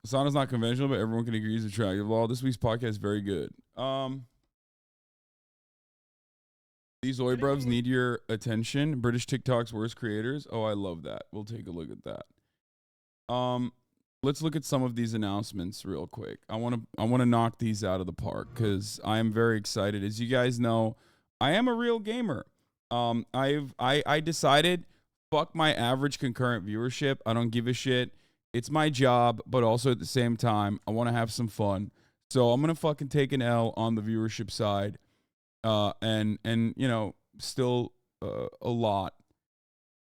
Sauna's not conventional, but everyone can agree he's attractive. Well, this week's podcast is very good. These oi bruvs need your attention. British TikTok's worst creators. Oh, I love that. We'll take a look at that. Let's look at some of these announcements real quick. I want to knock these out of the park because I am very excited. As you guys know, I am a real gamer. I decided, fuck my average concurrent viewership. I don't give a shit. It's my job, but also at the same time, I want to have some fun. So I'm gonna fucking take an L on the viewership side, and you know, still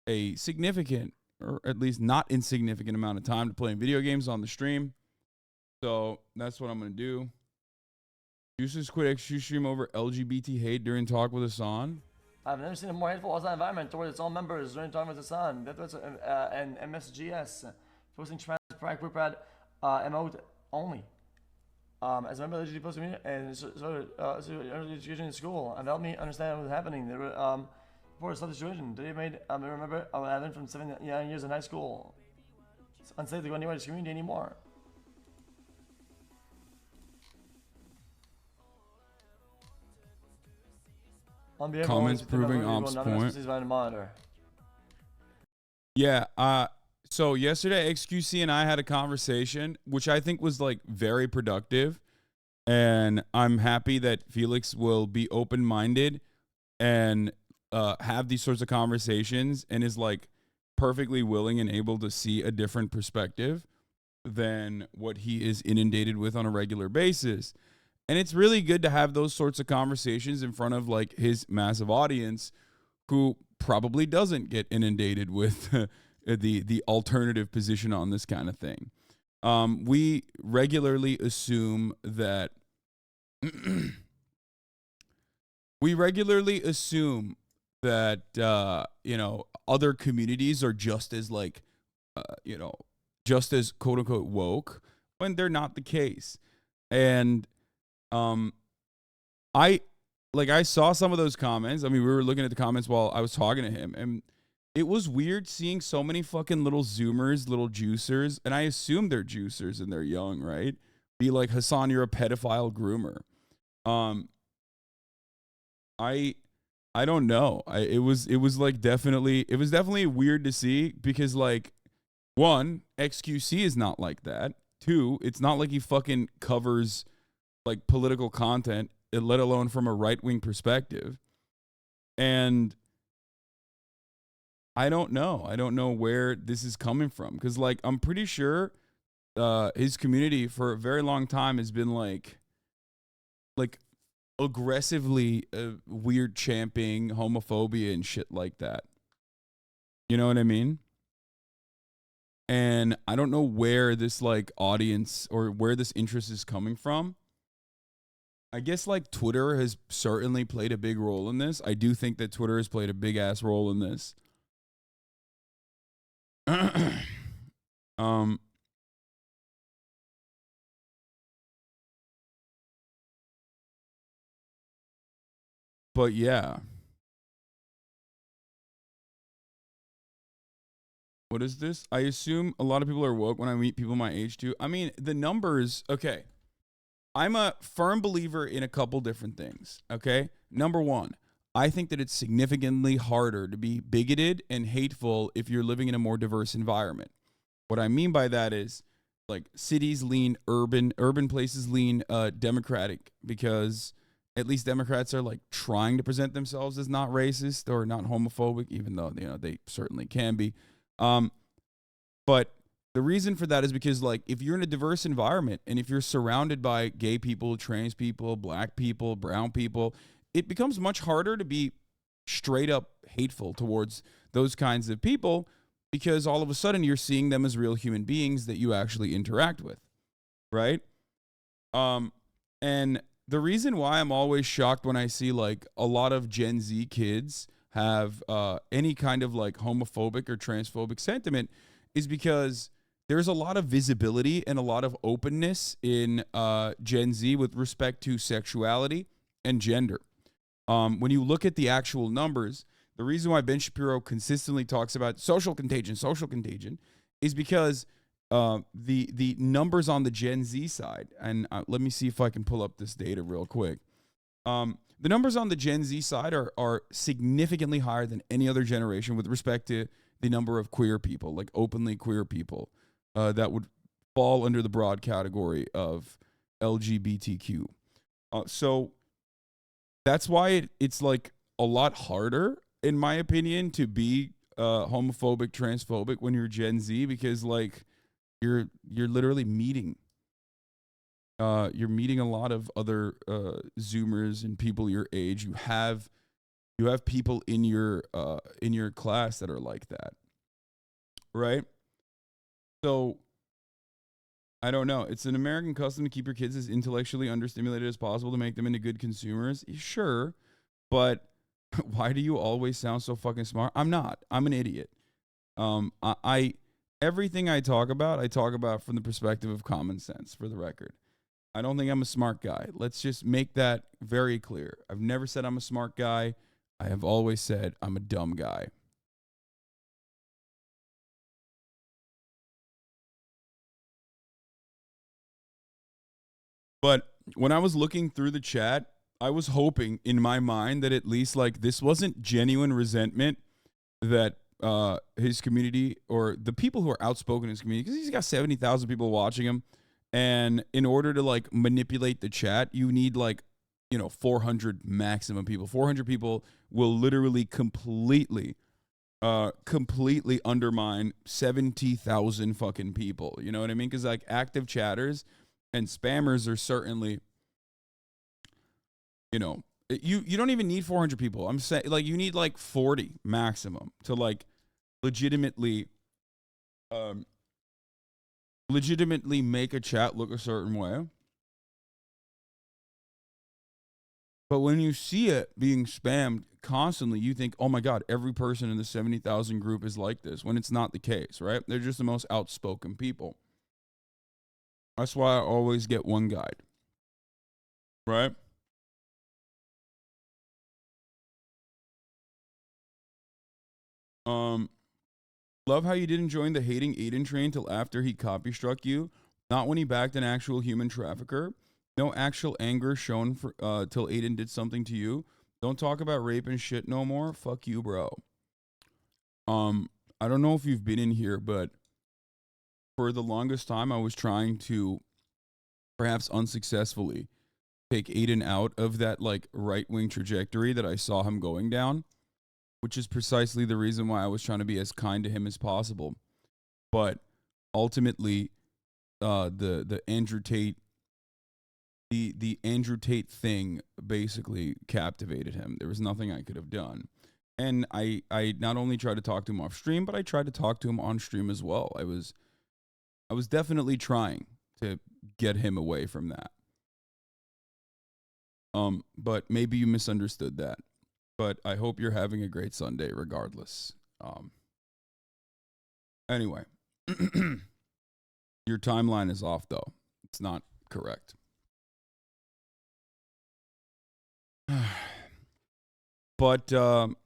a significant, or at least not insignificant amount of time to playing video games on the stream. So that's what I'm going to do. Juices quit xQc stream over LGBT hate during talk with Hasan. I've never seen a more hateful hostile environment toward its own members during talk with Hasan. That was an MSGS. Posting trans pride group ad emote only. As a member of the LGBT community and education in school, and helped me understand what was happening. There were for a situation that he made. I remember I went from 7 years in high school. It's unsafe to go anywhere in this community anymore. Comments proving ops point. Yeah. So yesterday, xQc and I had a conversation, which I think was like very productive, and I'm happy that Felix will be open-minded and have these sorts of conversations and is like perfectly willing and able to see a different perspective than what he is inundated with on a regular basis. And it's really good to have those sorts of conversations in front of like his massive audience who probably doesn't get inundated with the alternative position on this kind of thing. We regularly assume that you know, other communities are just as like, you know, just as quote unquote woke when they're not the case. And I saw some of those comments. I mean, we were looking at the comments while I was talking to him, and it was weird seeing so many fucking little Zoomers, little juicers, and I assume they're juicers and they're young, right? Be like, Hasan, you're a pedophile groomer. I don't know. It was definitely weird to see because, like, one, xQc is not like that. Two, it's not like he fucking covers like political content, let alone from a right-wing perspective. And I don't know. I don't know where this is coming from because, like, I'm pretty sure his community for a very long time has been like aggressively weird champing homophobia and shit like that. You know what I mean? And I don't know where this like audience or where this interest is coming from. I guess like Twitter has certainly played a big role in this. I do think that Twitter has played a big ass role in this. But yeah. What is this? I assume a lot of people are woke when I meet people my age too. I mean, the numbers, okay. I'm a firm believer in a couple different things, okay? Number one, I think that it's significantly harder to be bigoted and hateful if you're living in a more diverse environment. What I mean by that is, like, cities lean urban places lean democratic because at least Democrats are like trying to present themselves as not racist or not homophobic, even though, you know, they certainly can be. But the reason for that is because, like, if you're in a diverse environment and if you're surrounded by gay people, trans people, black people, brown people, it becomes much harder to be straight up hateful towards those kinds of people because all of a sudden you're seeing them as real human beings that you actually interact with, right? And the reason why I'm always shocked when I see like a lot of Gen Z kids have any kind of like homophobic or transphobic sentiment is because there's a lot of visibility and a lot of openness in Gen Z with respect to sexuality and gender. When you look at the actual numbers, the reason why Ben Shapiro consistently talks about social contagion is because the numbers on the Gen Z side, and let me see if I can pull up this data real quick. The numbers on the Gen Z side are significantly higher than any other generation with respect to the number of queer people, like openly queer people, that would fall under the broad category of LGBTQ. So that's why it's like a lot harder, in my opinion, to be homophobic, transphobic when you're Gen Z, because like you're literally meeting you're meeting a lot of other Zoomers and people your age. You have people in your class that are like that, right? So I don't know. It's an American custom to keep your kids as intellectually understimulated as possible to make them into good consumers. Sure, but why do you always sound so fucking smart? I'm not. I'm an idiot. I everything I talk about from the perspective of common sense, for the record. I don't think I'm a smart guy. Let's just make that very clear. I've never said I'm a smart guy. I have always said I'm a dumb guy. But when I was looking through the chat, I was hoping in my mind that at least like this wasn't genuine resentment that his community or the people who are outspoken in his community, because he's got 70,000 people watching him. And in order to like manipulate the chat, you need like, 400 maximum people. 400 people will literally completely undermine 70,000 fucking people. You know what I mean? Because like active chatters and spammers are certainly, you don't even need 400 people. I'm saying like you need like 40 maximum to like legitimately make a chat look a certain way. But when you see it being spammed constantly, you think, oh my God, every person in the 70,000 group is like this, when it's not the case, right? They're just the most outspoken people. That's why I always get one guide, right? Love how you didn't join the hating Aiden train till after he copy struck you, not when he backed an actual human trafficker. No actual anger shown for till Aiden did something to you. Don't talk about rape and shit no more. Fuck you, bro. I don't know if you've been in here, but for the longest time I was trying to, perhaps unsuccessfully, take Aiden out of that like right-wing trajectory that I saw him going down, which is precisely the reason why I was trying to be as kind to him as possible. But ultimately, the Andrew Tate, the Andrew Tate thing basically captivated him. There was nothing I could have done. And I not only tried to talk to him off stream, but I tried to talk to him on stream as well. I was definitely trying to get him away from that. But maybe you misunderstood that. But I hope you're having a great Sunday regardless. Anyway, your timeline is off though. It's not correct. But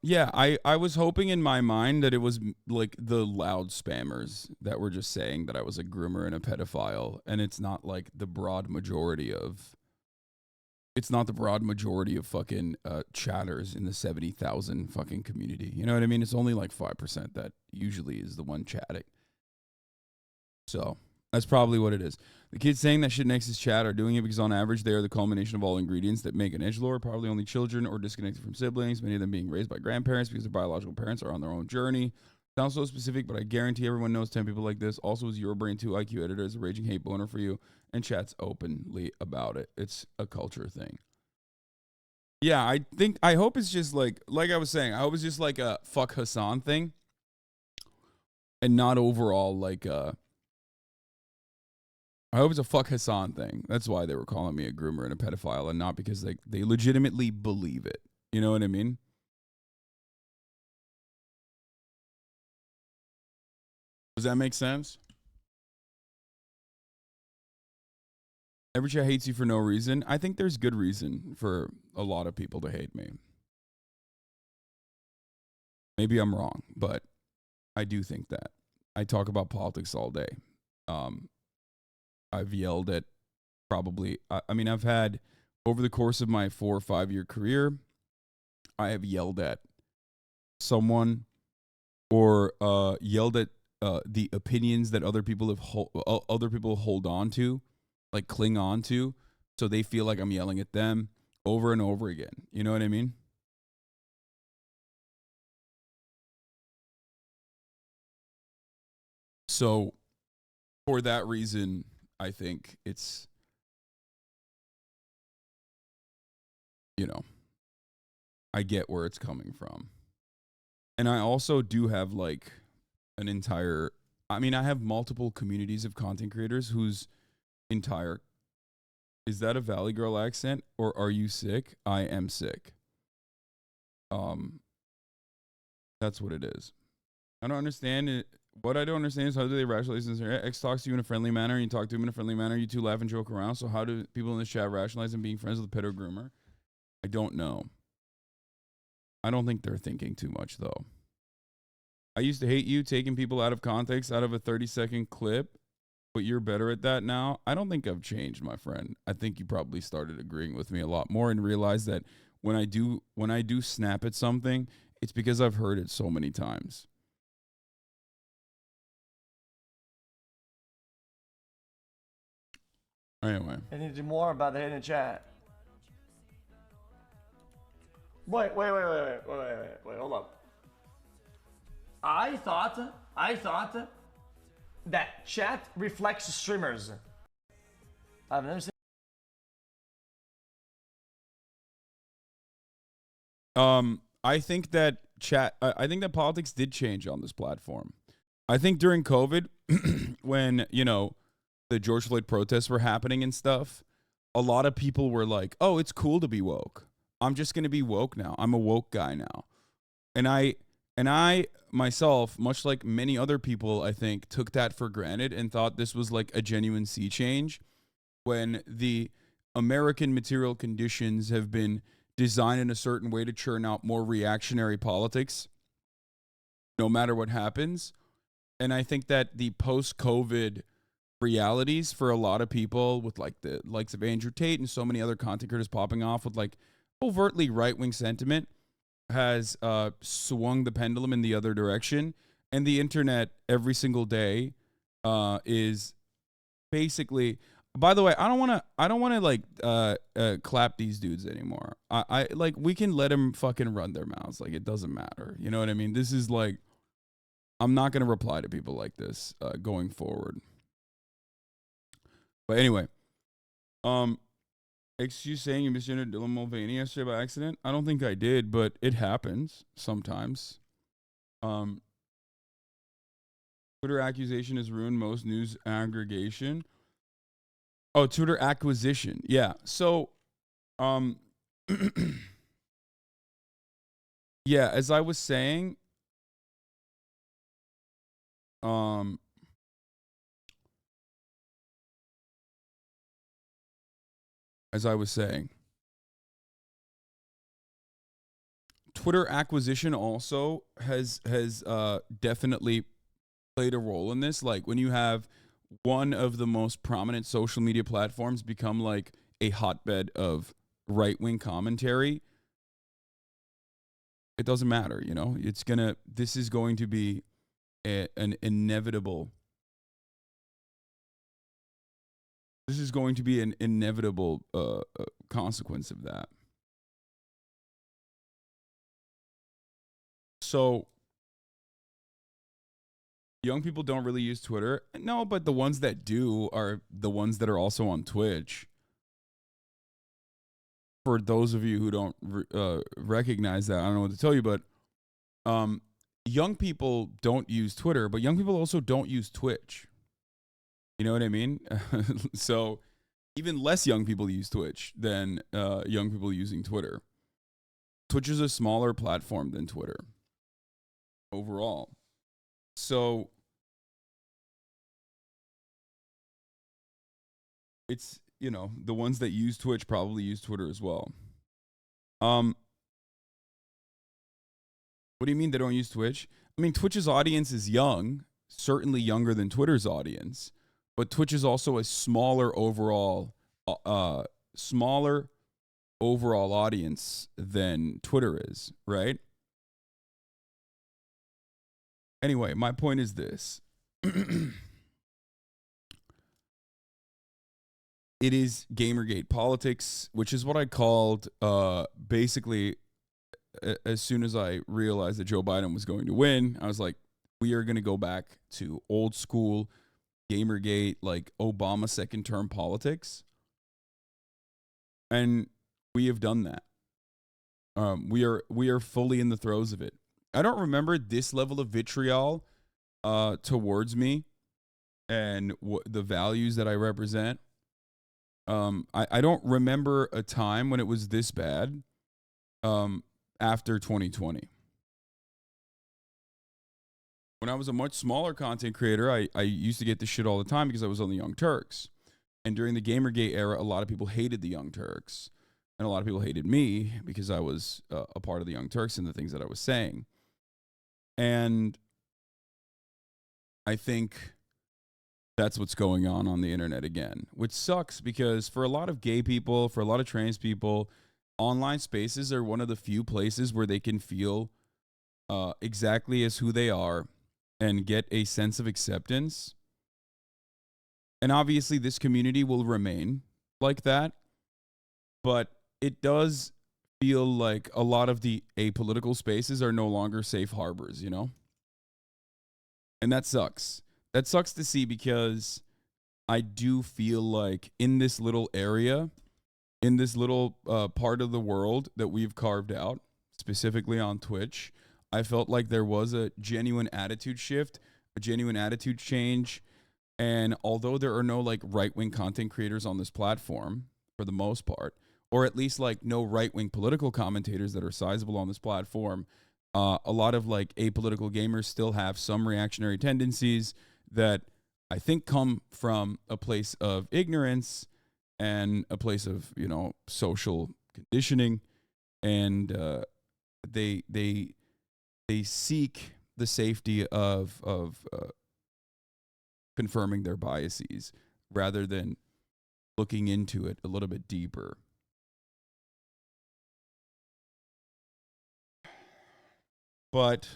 yeah, I was hoping in my mind that it was like the loud spammers that were just saying that I was a groomer and a pedophile, and it's not like the broad majority of. It's not the broad majority of fucking chatters in the 70,000 fucking community. You know what I mean? It's only like 5% that usually is the one chatting. So that's probably what it is. The kids saying that shit next to his chat are doing it because on average they are the culmination of all ingredients that make an edgelord, probably only children or disconnected from siblings, many of them being raised by grandparents because their biological parents are on their own journey. Sounds so specific, but I guarantee everyone knows 10 people like this. Also, is Your Brain 2 IQ editor is a raging hate boner for you and chats openly about it. It's a culture thing. Yeah, I hope it's just like I was saying, I hope it's just like a fuck Hasan thing and not overall like I hope it's a fuck Hasan thing. That's why they were calling me a groomer and a pedophile, and not because they legitimately believe it. You know what I mean? Does that make sense? Every chat hates you for no reason. I think there's good reason for a lot of people to hate me. Maybe I'm wrong, but I do think that. I talk about politics all day. I've yelled at probably, I mean, I've had over the course of my 4 or 5 year career, I have yelled at someone or yelled at the opinions that other people other people hold on to, like cling on to, so they feel like I'm yelling at them over and over again. You know what I mean? So for that reason, I think it's, you know, I get where it's coming from. And I also do have like an entire, I mean, I have multiple communities of content creators whose entire, is that a Valley Girl accent or are you sick? I am sick. That's what it is. I don't understand it. What I don't understand is how do they rationalize this? X talks to you in a friendly manner, and you talk to him in a friendly manner. You two laugh and joke around. So how do people in this chat rationalize him being friends with a pedo groomer? I don't know. I don't think they're thinking too much though. I used to hate you taking people out of context out of a 30-second clip, but you're better at that now. I don't think I've changed, my friend. I think you probably started agreeing with me a lot more and realized that when I do snap at something, it's because I've heard it so many times. Anyway. I need to do more about the hidden chat. Wait, hold up. I thought that chat reflects streamers. I've never seen. I think that I think that politics did change on this platform. I think during COVID, when, you know, the George Floyd protests were happening and stuff, a lot of people were like, oh, it's cool to be woke. I'm just going to be woke now. I'm a woke guy now. And I myself, much like many other people, I think, took that for granted and thought this was like a genuine sea change when the American material conditions have been designed in a certain way to churn out more reactionary politics no matter what happens. And I think that the post-COVID realities for a lot of people with like the likes of Andrew Tate and so many other content creators popping off with like overtly right-wing sentiment has swung the pendulum in the other direction. And the internet every single day is basically, by the way, I don't want to like clap these dudes anymore. I like, we can let them fucking run their mouths. Like, it doesn't matter. You know what I mean? This is like, I'm not going to reply to people like this going forward. But anyway, excuse saying you misgendered Dylan Mulvaney yesterday by accident. I don't think I did, but it happens sometimes. Twitter accusation has ruined most news aggregation. Oh, Twitter acquisition. Yeah. So, yeah, as I was saying, Twitter acquisition also has definitely played a role in this. Like, when you have one of the most prominent social media platforms become like a hotbed of right-wing commentary, it doesn't matter, you know? This is going to be an inevitable consequence of that. So young people don't really use Twitter. No, but the ones that do are the ones that are also on Twitch. For those of you who don't recognize that, I don't know what to tell you, but young people don't use Twitter, but young people also don't use Twitch. You know what I mean? So even less young people use Twitch than young people using Twitter. Twitch is a smaller platform than Twitter overall. So it's, you know, the ones that use Twitch probably use Twitter as well. What do you mean they don't use Twitch? I mean, Twitch's audience is young, certainly younger than Twitter's audience. but Twitch is also a smaller overall audience than Twitter is, right? Anyway, my point is this. It is Gamergate politics, which is what I called basically as soon as I realized that Joe Biden was going to win. I was like, we are going to go back to old school Gamergate, like Obama second term politics. And we have done that. We are fully in the throes of it. I don't remember this level of vitriol towards me and the values that I represent. I don't remember a time when it was this bad after 2020. When I was a much smaller content creator, I used to get this shit all the time because I was on the Young Turks. And during the Gamergate era, a lot of people hated the Young Turks. And a lot of people hated me because I was a part of the Young Turks and the things that I was saying. And I think that's what's going on the internet again, which sucks because for a lot of gay people, for a lot of trans people, online spaces are one of the few places where they can feel exactly as who they are and get a sense of acceptance. And obviously this community will remain like that, but it does feel like a lot of the apolitical spaces are no longer safe harbors, you know? And that sucks. That sucks to see because I do feel like in this little area, in this little part of the world that we've carved out, specifically on Twitch, I felt like there was a genuine attitude shift, a genuine attitude change. And although there are no like right-wing content creators on this platform for the most part, or at least like no right-wing political commentators that are sizable on this platform, a lot of like apolitical gamers still have some reactionary tendencies that I think come from a place of ignorance and a place of, you know, social conditioning. And they seek the safety of confirming their biases rather than looking into it a little bit deeper. But,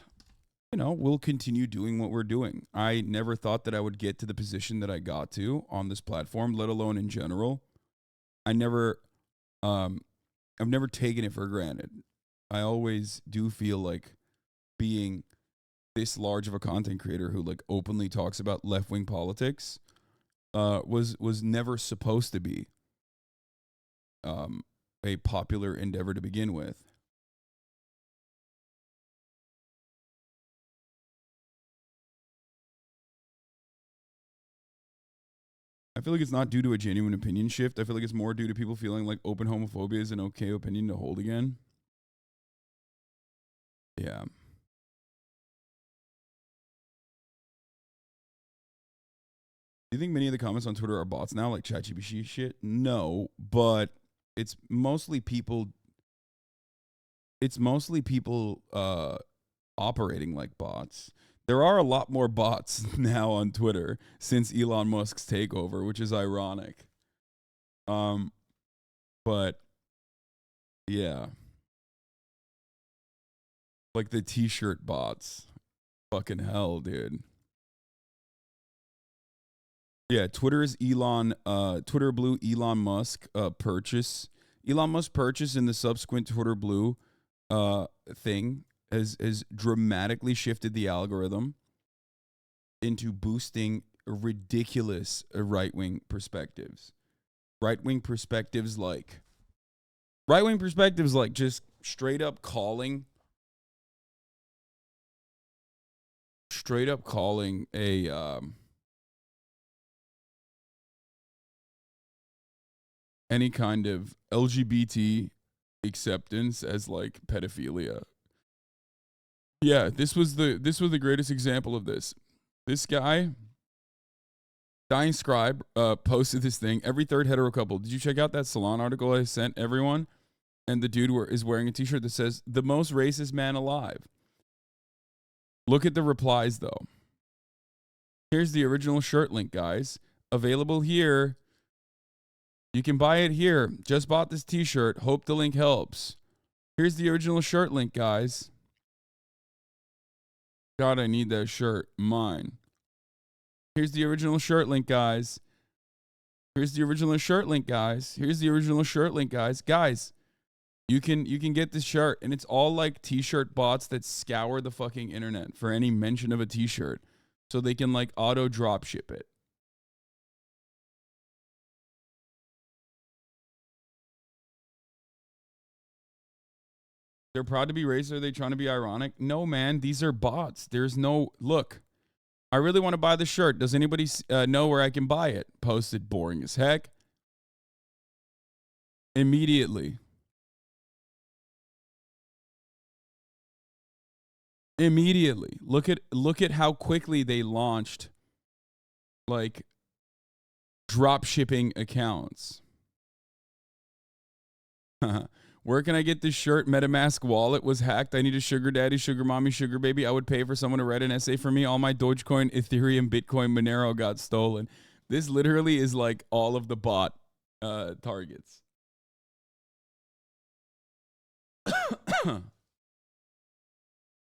you know, we'll continue doing what we're doing. I never thought that I would get to the position that I got to on this platform, let alone in general. I've never taken it for granted. I always do feel like being this large of a content creator who like openly talks about left-wing politics was never supposed to be a popular endeavor to begin with. I feel like it's not due to a genuine opinion shift. I feel like it's more due to people feeling like open homophobia is an okay opinion to hold again. Yeah. Do you think many of the comments on Twitter are bots now, like ChatGPT shit? No, but it's mostly people. It's mostly people operating like bots. There are a lot more bots now on Twitter since Elon Musk's takeover, which is ironic. But yeah, like the t-shirt bots. Fucking hell, dude. Yeah, Twitter's Twitter Blue Elon Musk purchase. Elon Musk purchase in the subsequent Twitter Blue thing has dramatically shifted the algorithm into boosting ridiculous right-wing perspectives. Right-wing perspectives like just straight up calling a any kind of LGBT acceptance as like pedophilia. Yeah, this was the greatest example of this. This guy, Dying Scribe, posted this thing. Every third hetero couple. Did you check out that Salon article I sent everyone? And the dude is wearing a t-shirt that says, "The most racist man alive." Look at the replies, though. Here's the original shirt link, guys. Available here. You can buy it here. Just bought this t-shirt. Hope the link helps. Here's the original shirt link, guys. God, I need that shirt. Mine. Here's the original shirt link, guys. Here's the original shirt link, guys. Here's the original shirt link, guys. Guys, you can get this shirt, and it's all like t-shirt bots that scour the fucking internet for any mention of a t-shirt so they can like auto drop ship it. They're proud to be racist. Are they trying to be ironic? No, man. These are bots. There's no... Look, I really want to buy the shirt. Does anybody know where I can buy it? Posted boring as heck. Immediately. Immediately. Look at how quickly they launched like drop shipping accounts. Where can I get this shirt? MetaMask wallet was hacked. I need a sugar daddy, sugar mommy, sugar baby. I would pay for someone to write an essay for me. All my Dogecoin, Ethereum, Bitcoin, Monero got stolen. This literally is like all of the bot targets.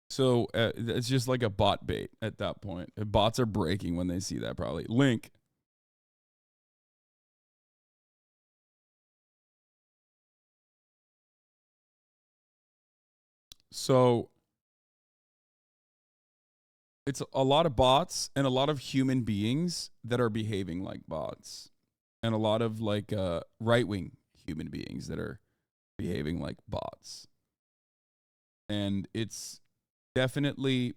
So it's just like a bot bait at that point. Bots are breaking when they see that probably. Link. So it's a lot of bots and a lot of human beings that are behaving like bots. And a lot of like right-wing human beings that are behaving like bots. And it's definitely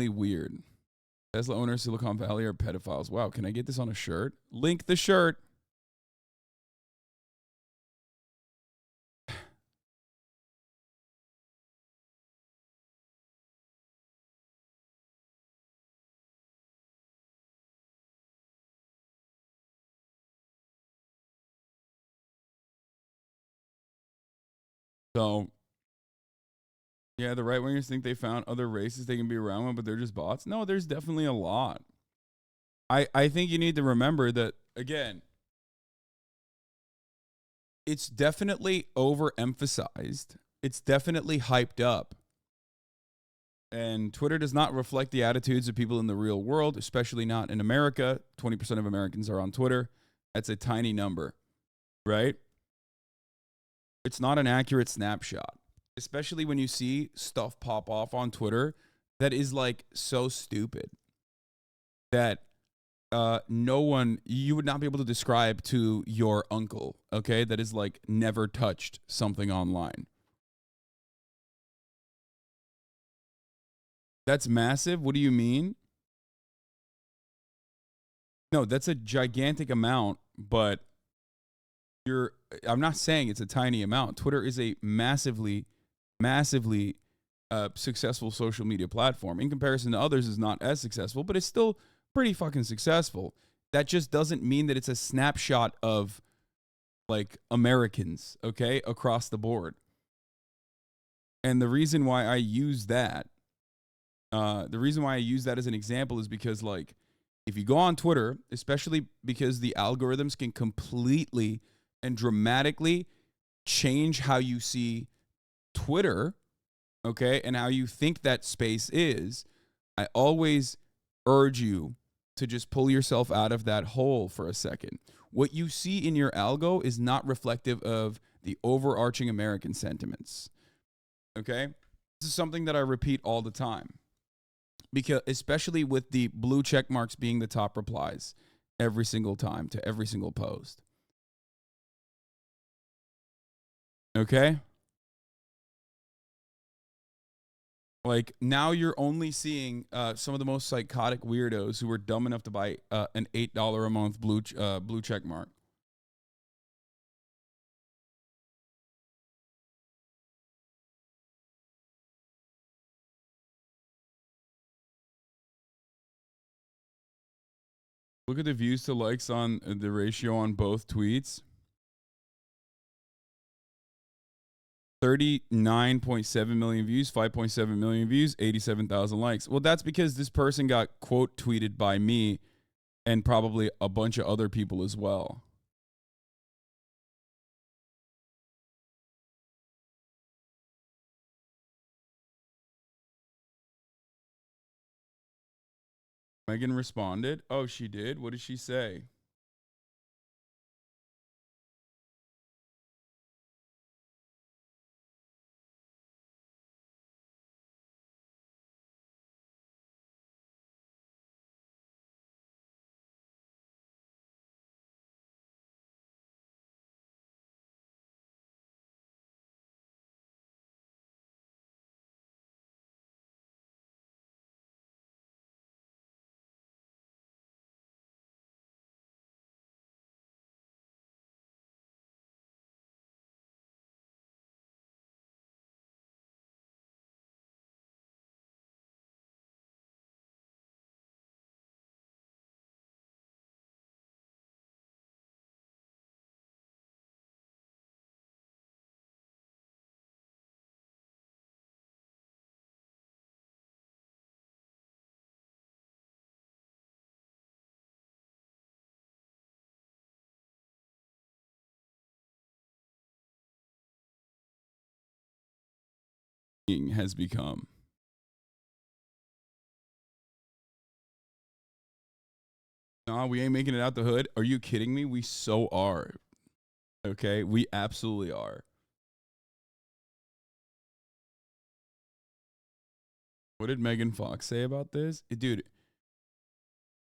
weird. Tesla owners, Silicon Valley are pedophiles. Wow, can I get this on a shirt? Link the shirt. So, yeah, the right wingers think they found other races they can be around with, but they're just bots. No, there's definitely a lot. I think you need to remember that, again, it's definitely overemphasized. It's definitely hyped up. And Twitter does not reflect the attitudes of people in the real world, especially not in America. 20% of Americans are on Twitter. That's a tiny number, right? It's not an accurate snapshot, especially when you see stuff pop off on Twitter that is like so stupid that no one, you would not be able to describe to your uncle, okay, that is like never touched something online. That's massive? What do you mean? No, that's a gigantic amount, but I'm not saying it's a tiny amount. Twitter is a massively successful social media platform. In comparison to others, is not as successful, but it's still pretty fucking successful. That just doesn't mean that it's a snapshot of like Americans, okay, across the board. And the reason why I use that, as an example is because, like, if you go on Twitter, especially because the algorithms can completely and dramatically change how you see Twitter, okay, and how you think that space is, I always urge you to just pull yourself out of that hole for a second. What you see in your algo is not reflective of the overarching American sentiments, okay? This is something that I repeat all the time, because especially with the blue check marks being the top replies every single time to every single post. Okay? Like, now you're only seeing some of the most psychotic weirdos who are dumb enough to buy an $8 a month blue check mark. Look at the views to likes on the ratio on both tweets. 39.7 million views, 5.7 million views, 87,000 likes. Well, that's because this person got quote tweeted by me and probably a bunch of other people as well. Megan responded. Oh, she did? What did she say? Has become. Nah, we ain't making it out the hood. Are you kidding me? We so are. Okay, we absolutely are. What did Megan Fox say about this? Dude,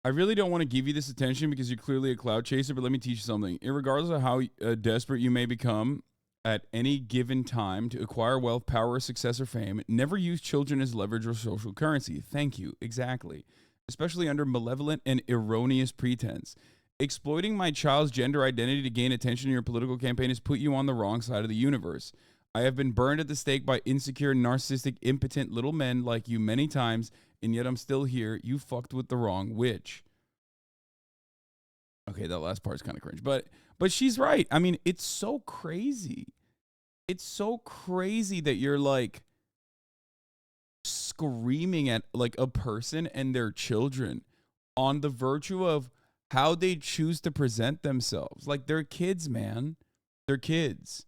I really don't want to give you this attention because you're clearly a cloud chaser, but let me teach you something. Regardless of how desperate you may become at any given time to acquire wealth, power, success, or fame, never use children as leverage or social currency. Thank you. Exactly. Especially under malevolent and erroneous pretense. Exploiting my child's gender identity to gain attention in your political campaign has put you on the wrong side of the universe. I have been burned at the stake by insecure, narcissistic, impotent little men like you many times, and yet I'm still here. You fucked with the wrong witch. Okay, that last part's kind of cringe, but she's right. I mean, it's so crazy. It's so crazy that you're like screaming at like a person and their children on the virtue of how they choose to present themselves. Like they're kids, man. They're kids.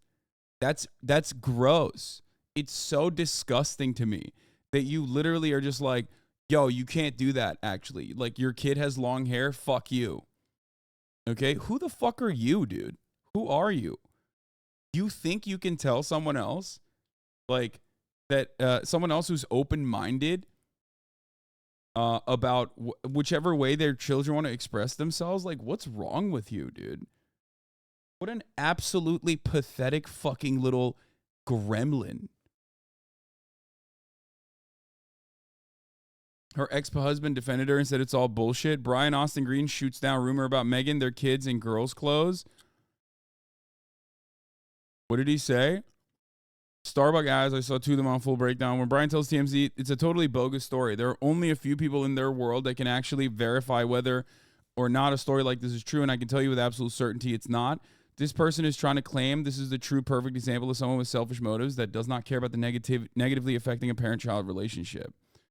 That's gross. It's so disgusting to me that you literally are just like, yo, you can't do that actually. Like your kid has long hair, fuck you. Okay? Who the fuck are you, dude? Who are you? You think you can tell someone else like that someone else who's open-minded about whichever way their children want to express themselves? Like what's wrong with you, dude? What an absolutely pathetic fucking little gremlin. Her ex-husband defended her and said it's all bullshit. Brian Austin Green shoots down rumor about Megan, their kids in girls' clothes. What did he say? Starbucks ads, I saw two of them on Full Breakdown. When Brian tells TMZ, it's a totally bogus story. There are only a few people in their world that can actually verify whether or not a story like this is true, and I can tell you with absolute certainty it's not. This person is trying to claim this is the true perfect example of someone with selfish motives that does not care about the negatively affecting a parent-child relationship.